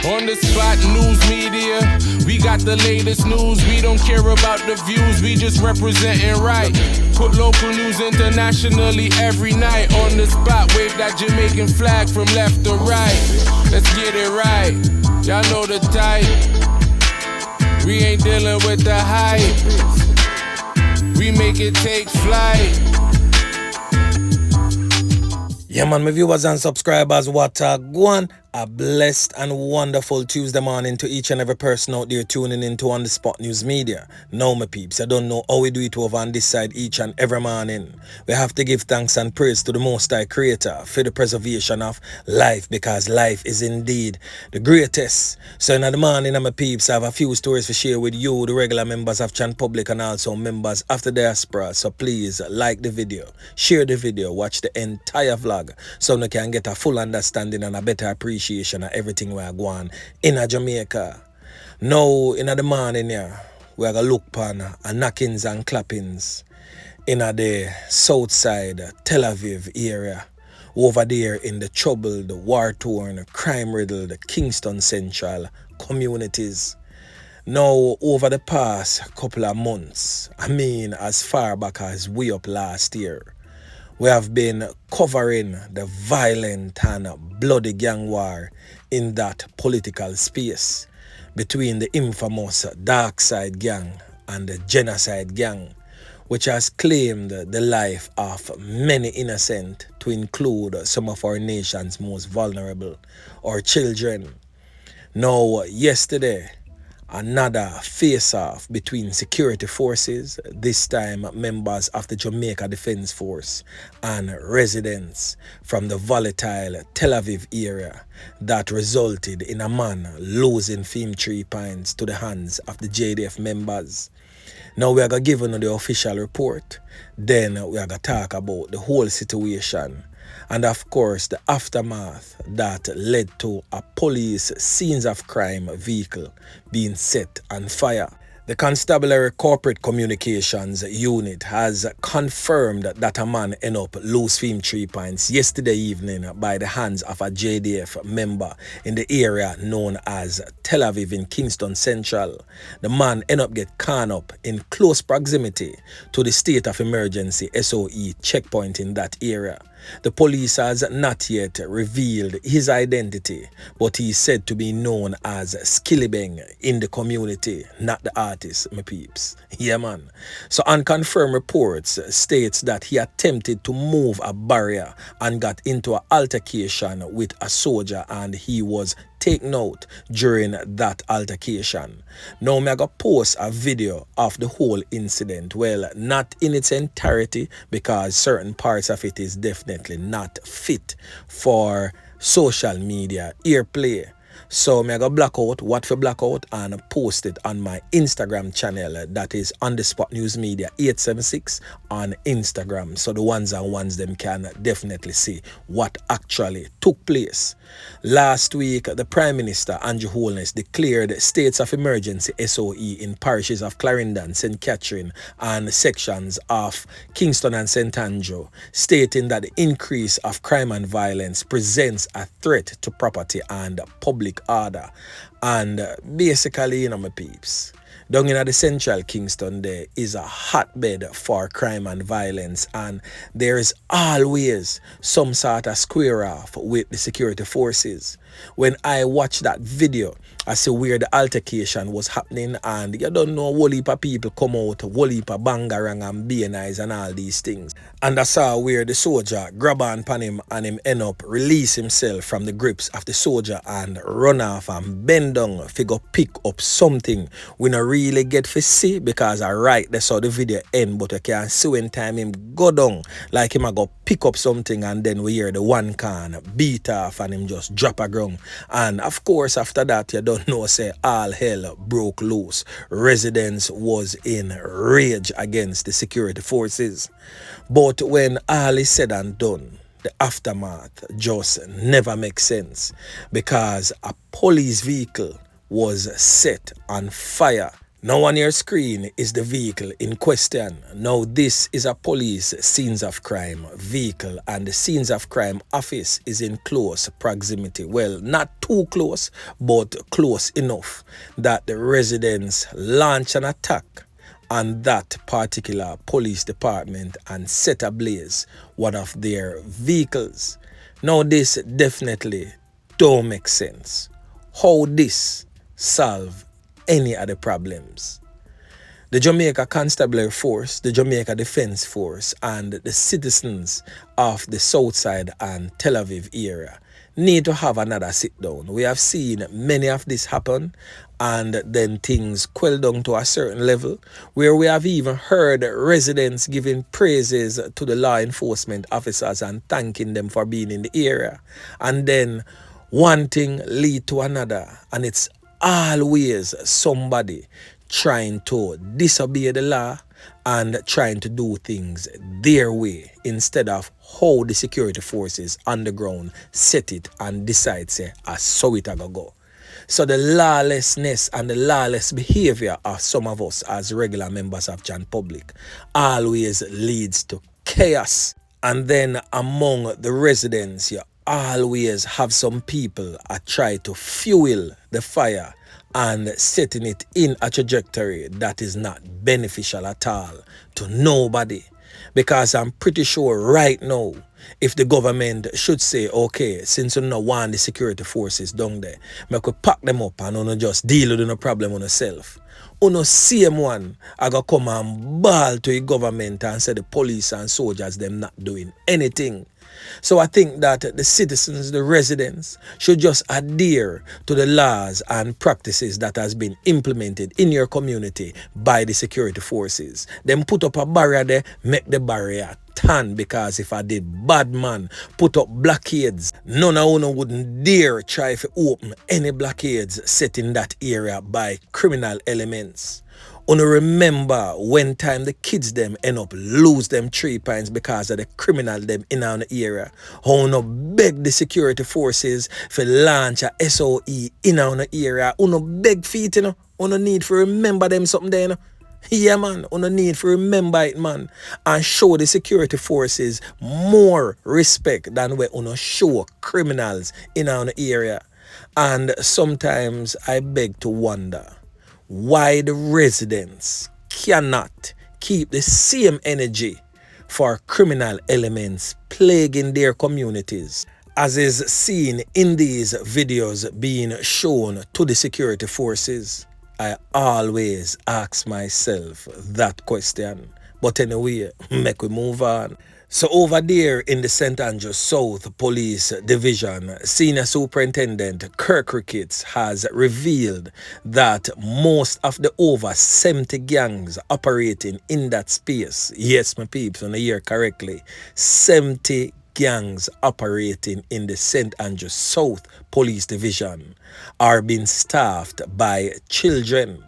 On the spot news media, we got the latest news. We don't care about the views, we just representing right. Put local news internationally every night. On the spot, wave that Jamaican flag from left to right. Let's get it right, y'all know the type. We ain't dealing with the hype, we make it take flight. Yeah man, my viewers and subscribers, what a go on. A blessed and wonderful Tuesday morning to each and every person out there tuning into On The Spot News Media. Now my peeps, I don't know how we do it over on this side each and every morning. We have to give thanks and praise to the Most High Creator for the preservation of life, because life is indeed the greatest. So in the morning, my peeps, I have a few stories to share with you, the regular members of Chan Public and also members of the diaspora. So please like the video, share the video, watch the entire vlog so you can get a full understanding and a better appreciation of everything we are going in Jamaica. Now, in the morning here, we are going to look upon a knockings and clappings in the south side, Tel Aviv area, over there in the troubled, war-torn, crime-riddled Kingston Central communities. Now, over the past couple of months, I mean as far back as way up last year, we have been covering the violent and bloody gang war in that political space between the infamous Dark Side Gang and the Genocide Gang, which has claimed the life of many innocent, to include some of our nation's most vulnerable, our children. Now, yesterday, another face-off between security forces, this time members of the Jamaica Defense Force, and residents from the volatile Tel Aviv area, that resulted in a man losing 3 pints to the hands of the JDF members. Now we are going to give you the official report, then we are going to talk about the whole situation, and of course the aftermath that led to a police scenes of crime vehicle being set on fire. The Constabulary Corporate Communications Unit has confirmed that a man ended up losing 3 pints yesterday evening by the hands of a JDF member in the area known as Tel Aviv in Kingston Central. The man ended up getting caught up in close proximity to the state of emergency SOE checkpoint in that area. The police has not yet revealed his identity, but he is said to be known as Skillibeng in the community, not the artist, my peeps. Yeah, man. So unconfirmed reports states that he attempted to move a barrier and got into an altercation with a soldier, and he was taken out during that altercation. Now I'm going to post a video of the whole incident. Well, not in its entirety, because certain parts of it is definitely not fit for social media airplay. So I'm going to black out what for black out and post it on my Instagram channel, that is On The Spot News Media 876 on Instagram. So the ones and ones them can definitely see what actually took place. Last week, the Prime Minister Andrew Holness declared states of emergency SOE in parishes of Clarendon, St. Catherine and sections of Kingston and St. Andrew, stating that the increase of crime and violence presents a threat to property and public order. And basically, my peeps, down in the central Kingston there is a hotbed for crime and violence, and there is always some sort of square off with the security forces. When I watched that video, I see where the altercation was happening, and you don't know, a whole heap of people come out, a whole heap of bangarang and BNIs and all these things. And I saw where the soldier grab on him and him end up release himself from the grips of the soldier and run off and bend down figure pick up something we not really get to see, because I right they saw the video end, but you can see when time him go down like him I go pick up something, and then we hear the one can beat off and him just drop a ground. And of course after that you don't know, say all hell broke loose. Residents was in rage against the security forces. But when all is said and done, the aftermath just never makes sense, because a police vehicle was set on fire Now on your screen is the vehicle in question. Now this is a police scenes of crime vehicle, and the scenes of crime office is in close proximity. Well, not too close, but close enough that the residents launch an attack on that particular police department and set ablaze one of their vehicles. Now this definitely don't make sense. How this solve any of the problems? The Jamaica Constabulary Force, the Jamaica Defense Force, and the citizens of the Southside and Tel Aviv area need to have another sit down. We have seen many of this happen, and then things quell down to a certain level where we have even heard residents giving praises to the law enforcement officers and thanking them for being in the area. And then one thing lead to another, and it's always somebody trying to disobey the law and trying to do things their way instead of how the security forces on the ground set it and decide say so it a go. So the lawlessness and the lawless behavior of some of us as regular members of Jan Public always leads to chaos. And then among the residents, you always have some people try to fuel the fire and setting it in a trajectory that is not beneficial at all to nobody. Because I'm pretty sure right now, if the government should say, okay, since you don't want the security forces down there, I could pack them up and you just deal with the problem on yourself. You same one, I go come and bawl to the government and say the police and soldiers them not doing anything. So I think that the citizens, the residents, should just adhere to the laws and practices that has been implemented in your community by the security forces. Then put up a barrier there, make the barrier tan, because if I did bad man put up blockades, none of you wouldn't dare try to open any blockades set in that area by criminal elements. Remember when time the kids them end up lose them 3 pints because of the criminal them in our area. How no beg the security forces for launch a SOE in our area. Uno beg feet, Uno need to remember them something there, Yeah man, uno need to remember it, man, and show the security forces more respect than we uno show criminals in our area. And sometimes I beg to wonder why the residents cannot keep the same energy for criminal elements plaguing their communities, as is seen in these videos being shown to the security forces. I always ask myself that question. But anyway, make we move on. So over there in the St. Andrews South Police Division, Senior Superintendent Kirk Ricketts has revealed that most of the over 70 gangs operating in that space, yes my peeps, on the hear correctly, 70 gangs operating in the St. Andrews South Police Division are being staffed by children.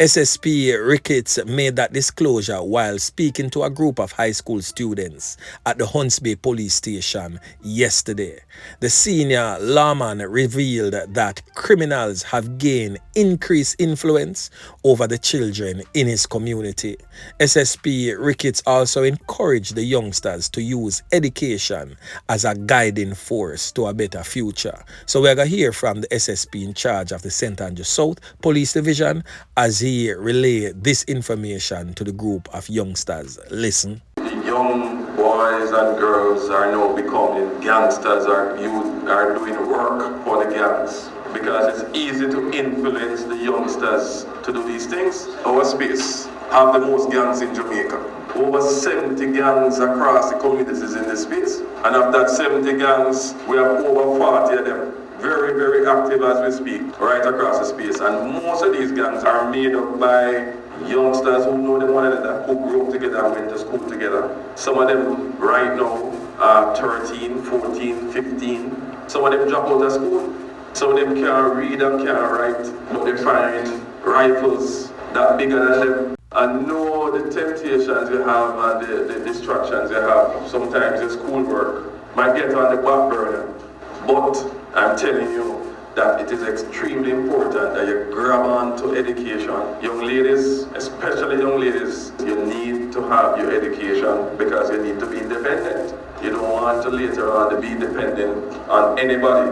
SSP Ricketts made that disclosure while speaking to a group of high school students at the Hunts Bay Police Station yesterday. The senior lawman revealed that criminals have gained increased influence over the children in his community. SSP Ricketts also encouraged the youngsters to use education as a guiding force to a better future. So we're going to hear from the SSP in charge of the St. Andrews South Police Division as he relayed this information to the group of youngsters. Listen. The young boys and girls are now becoming gangsters, or youth are doing work for the gangs, because it's easy to influence the youngsters to do these things. Our space have the most gangs in Jamaica. Over 70 gangs across the communities in this space, and of that 70 gangs, we have over 40 of them. Very, very active as we speak, right across the space. And most of these gangs are made up by youngsters who know them one another, who grew up together and went to school together. Some of them right now are 13, 14, 15. Some of them drop out of school. Some of them can't read and can't write, but they find rifles that bigger than them. And know the temptations you have and the distractions you have. Sometimes the schoolwork might get on the back burner. But I'm telling you, that it is extremely important that you grab on to education. Young ladies, especially young ladies, you need to have your education because you need to be independent. You don't want to later on to be dependent on anybody.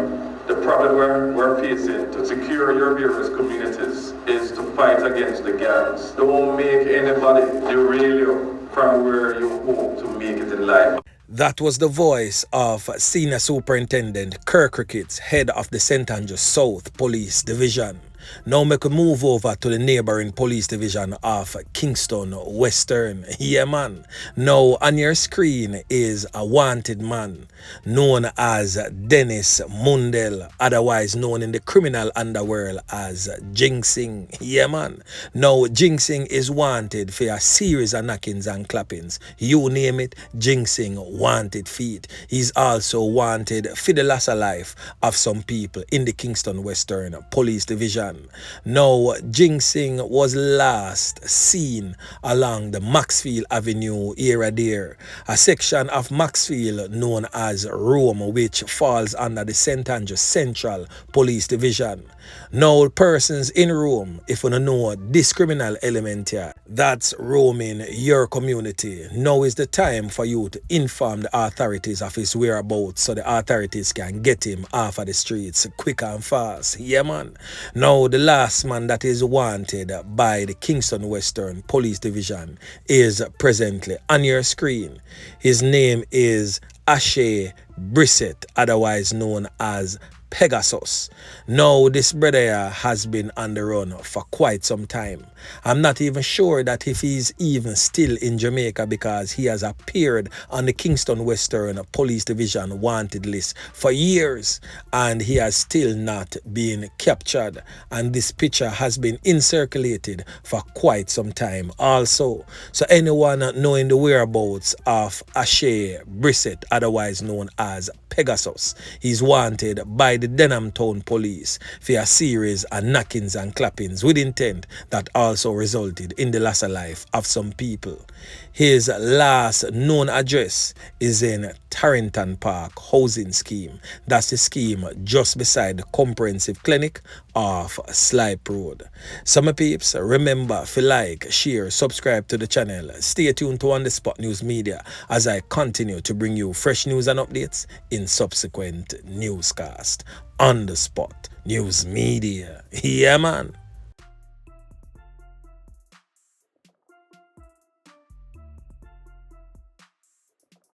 The problem we're facing to secure your various communities is to fight against the gangs. Don't make anybody derail you from where you hope to make it in life. That was the voice of Senior Superintendent Kirk Ricketts, head of the St. Andrews South Police Division. Now make a move over to the neighboring police division of Kingston Western. Yeah, man. Now on your screen is a wanted man known as Dennis Mundell, otherwise known in the criminal underworld as Ginseng. Yeah, man. Now Ginseng is wanted for a series of knockings and clappings. You name it, Ginseng wanted feet. He's also wanted for the loss of life of some people in the Kingston Western Police Division. Now, Ginseng was last seen along the Maxfield Avenue area there, a section of Maxfield known as Rome, which falls under the St. Andrews Central Police Division. Now, persons in Rome, if you don't know this criminal element here, that's roaming your community. Now is the time for you to inform the authorities of his whereabouts so the authorities can get him off of the streets quick and fast. Yeah, man. Now, the last man that is wanted by the Kingston Western Police Division is presently on your screen. His name is Asheay Brissett, otherwise known as Pegasus. Now, this brother has been on the run for quite some time. I'm not even sure that if he's even still in Jamaica because he has appeared on the Kingston Western Police Division wanted list for years and he has still not been captured, and this picture has been circulated for quite some time also. So anyone knowing the whereabouts of Asheay Brissett, otherwise known as Pegasus, he's wanted by the Denham Town Police for a series of knockings and clappings with intent that also resulted in the loss of life of some people. His last known address is in Tarrington Park Housing Scheme. That's the scheme just beside the comprehensive clinic of Slipe Road. So my peeps, remember to like, share, subscribe to the channel. Stay tuned to On The Spot News Media as I continue to bring you fresh news and updates in subsequent newscast. On The Spot News Media. Yeah, man.